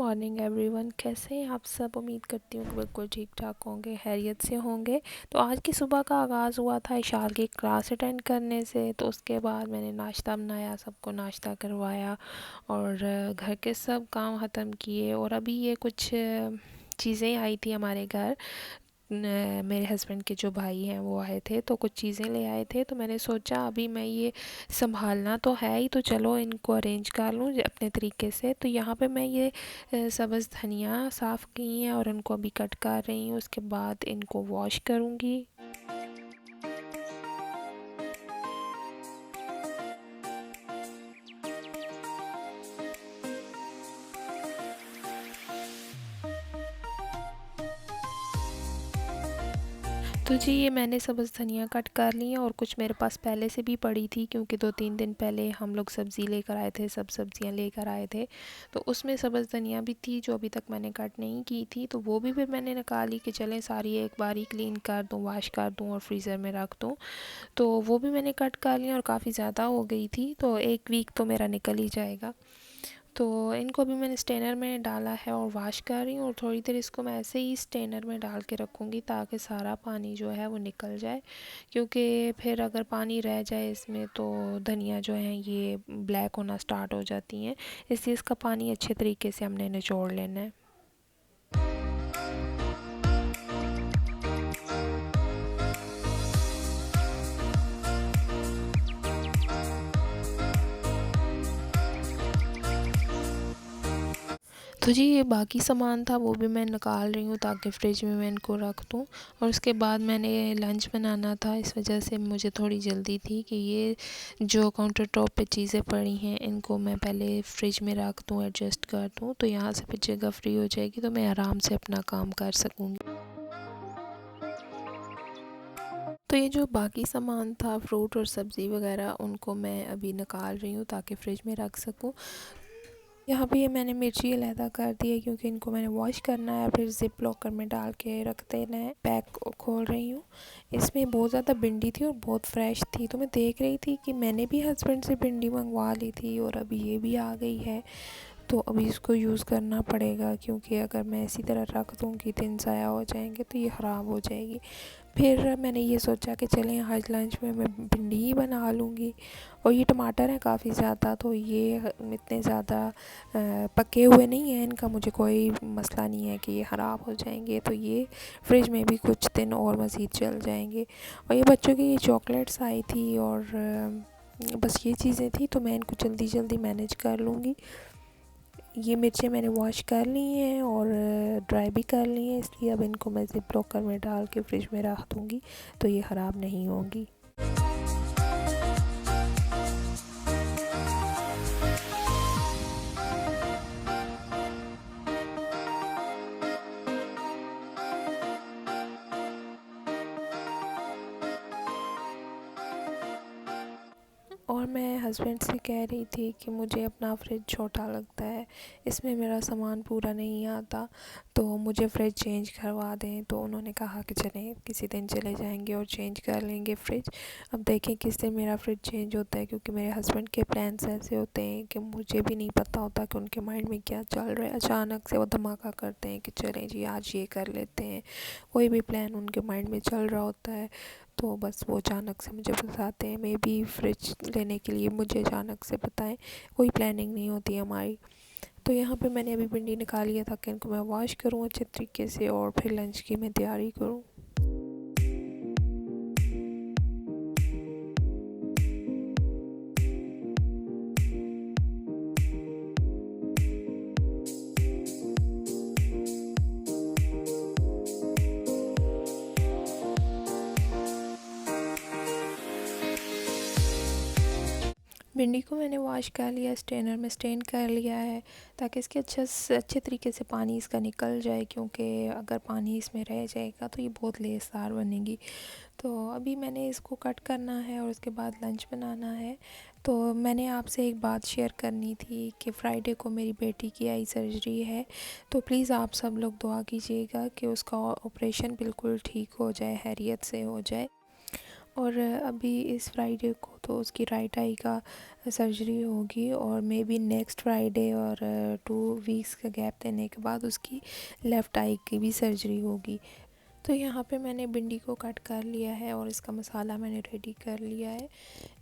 Morning everyone, कैसे हैं आप सब। उम्मीद करती हूँ कि बिल्कुल ठीक ठाक होंगे, खैरियत से होंगे। तो आज की सुबह का आगाज़ हुआ था इशाल की क्लास अटेंड करने से। तो उसके बाद मैंने नाश्ता बनाया, सबको नाश्ता करवाया और घर के सब काम ख़त्म किए। और अभी ये कुछ चीज़ें आई थी हमारे घर। मेरे हस्बैंड के जो भाई हैं वो आए थे, तो कुछ चीज़ें ले आए थे। तो मैंने सोचा अभी मैं ये संभालना तो है ही, तो चलो इनको अरेंज कर लूँ अपने तरीके से। तो यहाँ पे मैं ये सब्ज़ धनिया साफ़ की हैं और उनको अभी कट कर रही हूँ। उसके बाद इनको वॉश करूँगी। तो जी ये मैंने सब्ज़ धनिया कट कर ली है और कुछ मेरे पास पहले से भी पड़ी थी, क्योंकि 2-3 दिन पहले हम लोग सब्ज़ी लेकर आए थे, सब सब्ज़ियां लेकर आए थे। तो उसमें सब्ज़ धनिया भी थी जो अभी तक मैंने कट नहीं की थी। तो वो भी फिर मैंने निकाली कि चलें सारी एक बार ही क्लीन कर दूँ, वॉश कर दूँ और फ्रीज़र में रख दूँ। तो वो भी मैंने कट कर लिया और काफ़ी ज़्यादा हो गई थी, तो 1 वीक तो मेरा निकल ही जाएगा। तो इनको अभी मैंने स्ट्रेनर में डाला है और वॉश कर रही हूँ। और थोड़ी देर इसको मैं ऐसे ही स्ट्रेनर में डाल के रखूँगी ताकि सारा पानी जो है वो निकल जाए, क्योंकि फिर अगर पानी रह जाए इसमें तो धनिया जो है ये ब्लैक होना स्टार्ट हो जाती हैं। इसलिए इसका पानी अच्छे तरीके से हमने निचोड़ लेना है। तो जी ये बाकी सामान था वो भी मैं निकाल रही हूँ ताकि फ़्रिज में मैं इनको रख दूँ। और उसके बाद मैंने लंच बनाना था, इस वजह से मुझे थोड़ी जल्दी थी कि ये जो काउंटर टॉप पे चीज़ें पड़ी हैं इनको मैं पहले फ़्रिज में रख दूँ, एडजस्ट कर दूँ, तो यहाँ से फिर जगह फ्री हो जाएगी तो मैं आराम से अपना काम कर सकूँगी। तो ये जो बाकी सामान था, फ्रूट और सब्ज़ी वगैरह, उनको मैं अभी निकाल रही हूँ ताकि फ़्रिज में रख सकूँ। यहाँ पे ये मैंने मिर्ची अलहदा कर दी है क्योंकि इनको मैंने वॉश करना है, फिर ज़िप लॉकर में डाल के रख देना है। पैक खोल रही हूँ। इसमें बहुत ज़्यादा भिंडी थी और बहुत फ्रेश थी, तो मैं देख रही थी कि मैंने भी हस्बैंड से भिंडी मंगवा ली थी और अभी ये भी आ गई है। तो अभी इसको यूज़ करना पड़ेगा, क्योंकि अगर मैं इसी तरह रख दूँगी दिन ज़ाया हो जाएंगे तो ये ख़राब हो जाएगी। फिर मैंने ये सोचा कि चलें आज लंच में मैं भिंडी ही बना लूँगी। और ये टमाटर हैं काफ़ी ज़्यादा, तो ये इतने ज़्यादा पके हुए नहीं हैं, इनका मुझे कोई मसला नहीं है कि ये ख़राब हो जाएंगे। तो ये फ्रिज में भी कुछ दिन और मज़ीद चल जाएंगे। और ये बच्चों की ये चॉकलेट्स आई थी और बस ये चीज़ें थी, तो मैं इनको जल्दी जल्दी मैनेज कर लूँगी। ये मिर्चें मैंने वॉश कर ली हैं और ड्राई भी कर ली हैं, इसलिए अब इनको मैं ज़िप लॉकर में डाल के फ्रिज में रख दूँगी तो ये ख़राब नहीं होंगी। और मैं हस्बैंड से कह रही थी कि मुझे अपना फ्रिज छोटा लगता है, इसमें मेरा सामान पूरा नहीं आता, तो मुझे फ्रिज चेंज करवा दें। तो उन्होंने कहा कि चलें किसी दिन चले जाएंगे और चेंज कर लेंगे फ़्रिज। अब देखें किस दिन मेरा फ्रिज चेंज होता है, क्योंकि मेरे हस्बैंड के प्लान्स ऐसे होते हैं कि मुझे भी नहीं पता होता कि उनके माइंड में क्या चल रहा है। अचानक से वो धमाका करते हैं कि चलें जी आज ये कर लेते हैं। कोई भी प्लान उनके माइंड में चल रहा होता है तो बस वो अचानक से मुझे बताते हैं। मे बी फ्रिज लेने के लिए मुझे अचानक से बताएं, कोई प्लानिंग नहीं होती हमारी। तो यहाँ पे मैंने अभी भिंडी निकाली है ताकि इनको मैं वॉश करूँ अच्छे तरीके से और फिर लंच की मैं तैयारी करूँ। भिंडी को मैंने वॉश कर लिया, स्ट्रेनर में स्ट्रेन कर लिया है ताकि इसके अच्छे तरीके से पानी इसका निकल जाए, क्योंकि अगर पानी इसमें रह जाएगा तो ये बहुत लेसदार बनेगी। तो अभी मैंने इसको कट करना है और उसके बाद लंच बनाना है। तो मैंने आपसे एक बात शेयर करनी थी कि फ्राइडे को मेरी बेटी की आई सर्जरी है, तो प्लीज़ आप सब लोग दुआ कीजिएगा कि उसका ऑपरेशन बिल्कुल ठीक हो जाए, खैरियत से हो जाए। और अभी इस फ्राइडे को तो उसकी राइट आई का सर्जरी होगी और मे बी नेक्स्ट फ्राइडे और 2 वीक्स का गैप देने के बाद उसकी लेफ़्ट आई की भी सर्जरी होगी। तो यहाँ पे मैंने भिंडी को कट कर लिया है और इसका मसाला मैंने रेडी कर लिया है।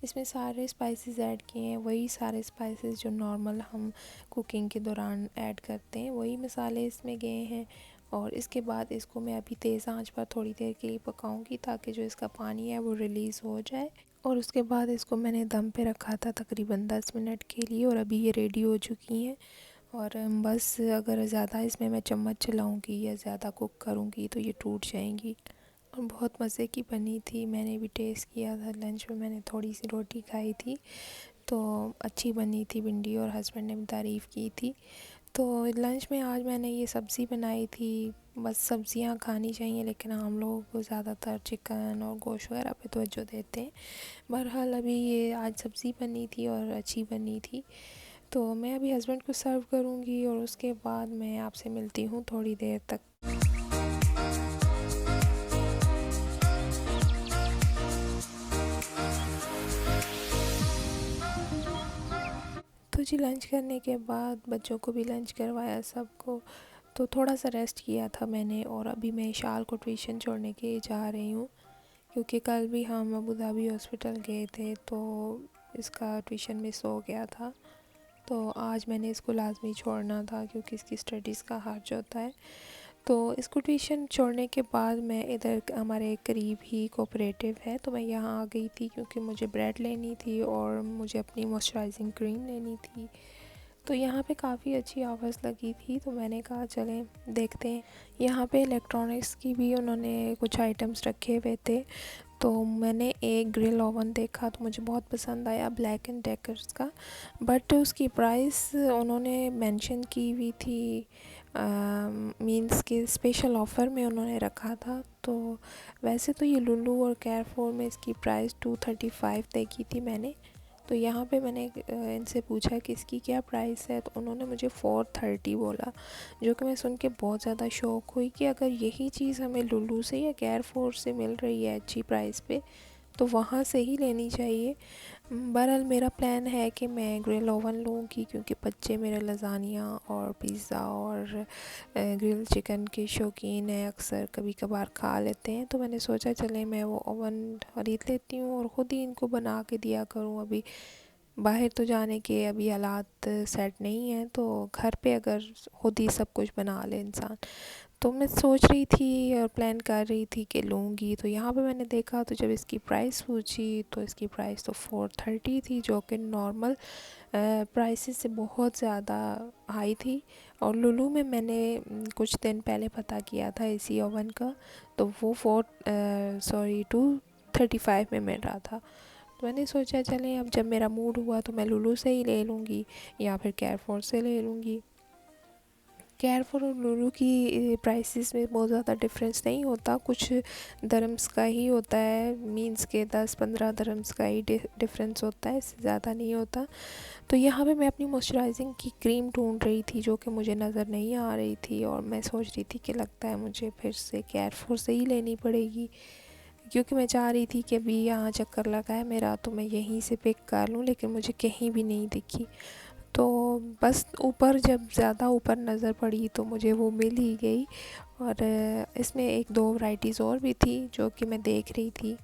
इसमें सारे स्पाइसेस ऐड किए हैं, वही सारे स्पाइसेस जो नॉर्मल हम कुकिंग के दौरान ऐड करते हैं, वही मसाले इसमें गए हैं। और इसके बाद इसको मैं अभी तेज़ आंच पर थोड़ी देर के लिए पकाऊंगी ताकि जो इसका पानी है वो रिलीज़ हो जाए। और उसके बाद इसको मैंने दम पे रखा था तकरीबन 10 मिनट के लिए और अभी ये रेडी हो चुकी हैं। और बस अगर ज़्यादा इसमें मैं चम्मच चलाऊंगी या ज़्यादा कुक करूंगी तो ये टूट जाएंगी। और बहुत मज़े की बनी थी, मैंने भी टेस्ट किया था, लंच में मैंने थोड़ी सी रोटी खाई थी तो अच्छी बनी थी भिंडी और हस्बैंड ने भी तारीफ़ की थी। तो लंच में आज मैंने ये सब्ज़ी बनाई थी। बस सब्ज़ियां खानी चाहिए लेकिन हम लोग ज़्यादातर चिकन और गोश्त वगैरह पे तवज्जो देते हैं। बहरहाल अभी ये आज सब्ज़ी बनी थी और अच्छी बनी थी। तो मैं अभी हस्बैंड को सर्व करूँगी और उसके बाद मैं आपसे मिलती हूँ थोड़ी देर तक। तो जी लंच करने के बाद बच्चों को भी लंच करवाया सबको, तो थोड़ा सा रेस्ट किया था मैंने और अभी मैं इशाल को ट्यूशन छोड़ने के जा रही हूँ क्योंकि कल भी हम अबू धाबी हॉस्पिटल गए थे तो इसका ट्यूशन मिस हो गया था। तो आज मैंने इसको लाजमी छोड़ना था क्योंकि इसकी स्टडीज़ का हर्ज होता है। तो इसको ट्यूशन छोड़ने के बाद मैं इधर हमारे करीब ही कोऑपरेटिव है तो मैं यहाँ आ गई थी क्योंकि मुझे ब्रेड लेनी थी और मुझे अपनी मॉइस्चराइजिंग क्रीम लेनी थी। तो यहाँ पे काफ़ी अच्छी ऑफर्स लगी थी तो मैंने कहा चलें देखते हैं। यहाँ पे इलेक्ट्रॉनिक्स की भी उन्होंने कुछ आइटम्स रखे हुए थे। तो मैंने एक ग्रिल ओवन देखा तो मुझे बहुत पसंद आया ब्लैक एंड डेकर्स का, बट उसकी प्राइस उन्होंने मेंशन की हुई थी, मींस के स्पेशल ऑफ़र में उन्होंने रखा था। तो वैसे तो ये लुलु और केयरफॉर में इसकी प्राइस 235 देखी थी मैंने। तो यहाँ पे मैंने इनसे पूछा कि इसकी क्या प्राइस है तो उन्होंने मुझे 430 बोला, जो कि मैं सुन के बहुत ज़्यादा शौक हुई कि अगर यही चीज़ हमें लुलु से या केयरफॉर से मिल रही है अच्छी प्राइस पे तो वहाँ से ही लेनी चाहिए। बहरहाल मेरा प्लान है कि मैं ग्रिल ओवन लूँगी क्योंकि बच्चे मेरे लज़ानिया और पिज़्ज़ा और ग्रिल चिकन के शौकीन हैं, अक्सर कभी कभार खा लेते हैं। तो मैंने सोचा चले मैं वो ओवन ख़रीद लेती हूँ और ख़ुद ही इनको बना के दिया करूँ। अभी बाहर तो जाने के अभी हालात सेट नहीं हैं तो घर पे अगर ख़ुद ही सब कुछ बना ले इंसान। तो मैं सोच रही थी और प्लान कर रही थी कि लूँगी। तो यहाँ पे मैंने देखा तो जब इसकी प्राइस पूछी तो इसकी प्राइस तो 430 थी, जो कि नॉर्मल प्राइसेस से बहुत ज़्यादा हाई थी। और लुलु में मैंने कुछ दिन पहले पता किया था इसी ओवन का, तो वो 235 में मिल रहा था। तो मैंने सोचा चलें अब जब मेरा मूड हुआ तो मैं लुलु से ही ले लूँगी या फिर केयरफॉर से ले लूँगी। केयरफॉर और लुलु की प्राइसेस में बहुत ज़्यादा डिफरेंस नहीं होता, कुछ दरम्स का ही होता है, मींस के 10-15 दरम्स का ही डिफरेंस होता है, इससे ज़्यादा नहीं होता। तो यहाँ पे मैं अपनी मॉइस्चराइजिंग की क्रीम ढूंढ रही थी जो कि मुझे नज़र नहीं आ रही थी और मैं सोच रही थी कि लगता है मुझे फिर से केयरफॉर से ही लेनी पड़ेगी क्योंकि मैं चाह रही थी कि अभी यहाँ चक्कर लगा है मेरा तो मैं यहीं से पिक कर लूँ, लेकिन मुझे कहीं भी नहीं दिखी। तो बस ऊपर जब ज़्यादा ऊपर नज़र पड़ी तो मुझे वो मिल ही गई। और इसमें 1-2 वैरायटीज़ और भी थी जो कि मैं देख रही थी।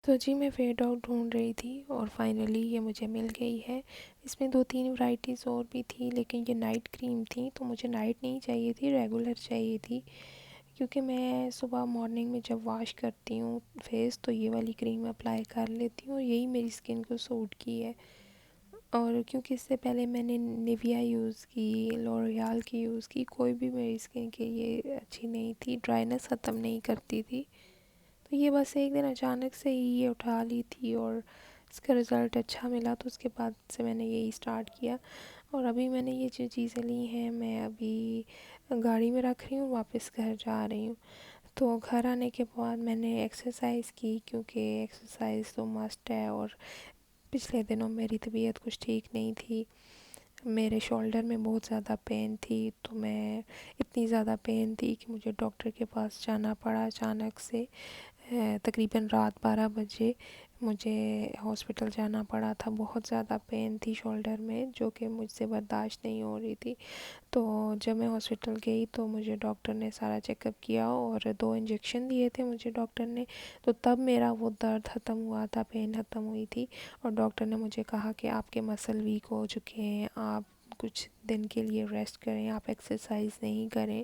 तो जी मैं फेयर डॉग ढूंढ रही थी और फाइनली ये मुझे मिल गई है। इसमें 2-3 वैरायटीज़ और भी थी लेकिन ये नाइट क्रीम थी तो मुझे नाइट नहीं चाहिए थी, रेगुलर चाहिए थी क्योंकि मैं सुबह मॉर्निंग में जब वॉश करती हूँ फेस तो ये वाली क्रीम अप्लाई कर लेती हूँ और यही मेरी स्किन को सूट की है। और क्योंकि इससे पहले मैंने निविया यूज़ की, लॉरियल की यूज़ की, कोई भी मेरी स्किन के लिए अच्छी नहीं थी, ड्राइनेस ख़त्म नहीं करती थी। तो ये बस एक दिन अचानक से ही ये उठा ली थी और इसका रिज़ल्ट अच्छा मिला तो उसके बाद से मैंने यही स्टार्ट किया। और अभी मैंने ये जो चीज़ें ली हैं मैं अभी गाड़ी में रख रही हूँ, वापस घर जा रही हूँ। तो घर आने के बाद मैंने एक्सरसाइज़ की, क्योंकि एक्सरसाइज़ तो मस्ट है। और पिछले दिनों मेरी तबीयत कुछ ठीक नहीं थी, मेरे शोल्डर में बहुत ज़्यादा पेन थी। तो मैं इतनी ज़्यादा पेन थी कि मुझे डॉक्टर के पास जाना पड़ा अचानक से। तकरीबन रात 12 बजे मुझे हॉस्पिटल जाना पड़ा था। बहुत ज़्यादा पेन थी शोल्डर में, जो कि मुझसे बर्दाश्त नहीं हो रही थी। तो जब मैं हॉस्पिटल गई तो मुझे डॉक्टर ने सारा चेकअप किया और 2 इंजेक्शन दिए थे मुझे डॉक्टर ने। तो तब मेरा वो दर्द ख़त्म हुआ था, पेन ख़त्म हुई थी। और डॉक्टर ने मुझे कहा कि आपके मसल वीक हो चुके हैं, आप कुछ दिन के लिए रेस्ट करें, आप एक्सरसाइज नहीं करें।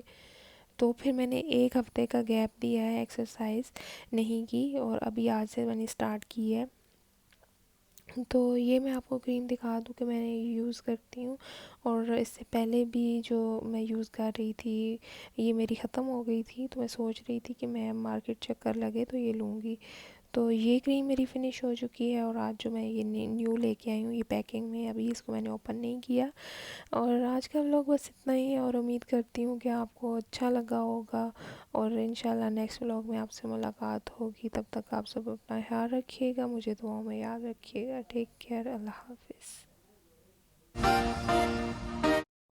तो फिर मैंने 1 हफ़्ते का गैप दिया है, एक्सरसाइज नहीं की, और अभी आज से मैंने स्टार्ट की है। तो ये मैं आपको क्रीम दिखा दूँ कि मैंने यूज़ करती हूँ। और इससे पहले भी जो मैं यूज़ कर रही थी, ये मेरी ख़त्म हो गई थी। तो मैं सोच रही थी कि मैं मार्केट चक्कर लगे तो ये लूँगी। तो ये क्रीम मेरी फ़िनिश हो चुकी है, और आज जो मैं ये न्यू लेके आई हूँ, ये पैकिंग में, अभी इसको मैंने ओपन नहीं किया। और आज का व्लॉग बस इतना ही है, और उम्मीद करती हूँ कि आपको अच्छा लगा होगा। और इंशाल्लाह नेक्स्ट व्लॉग में आपसे मुलाकात होगी। तब तक आप सब अपना ख्याल रखिएगा, मुझे दुआओं में याद रखिएगा। टेक केयर, अल्लाह हाफिज़।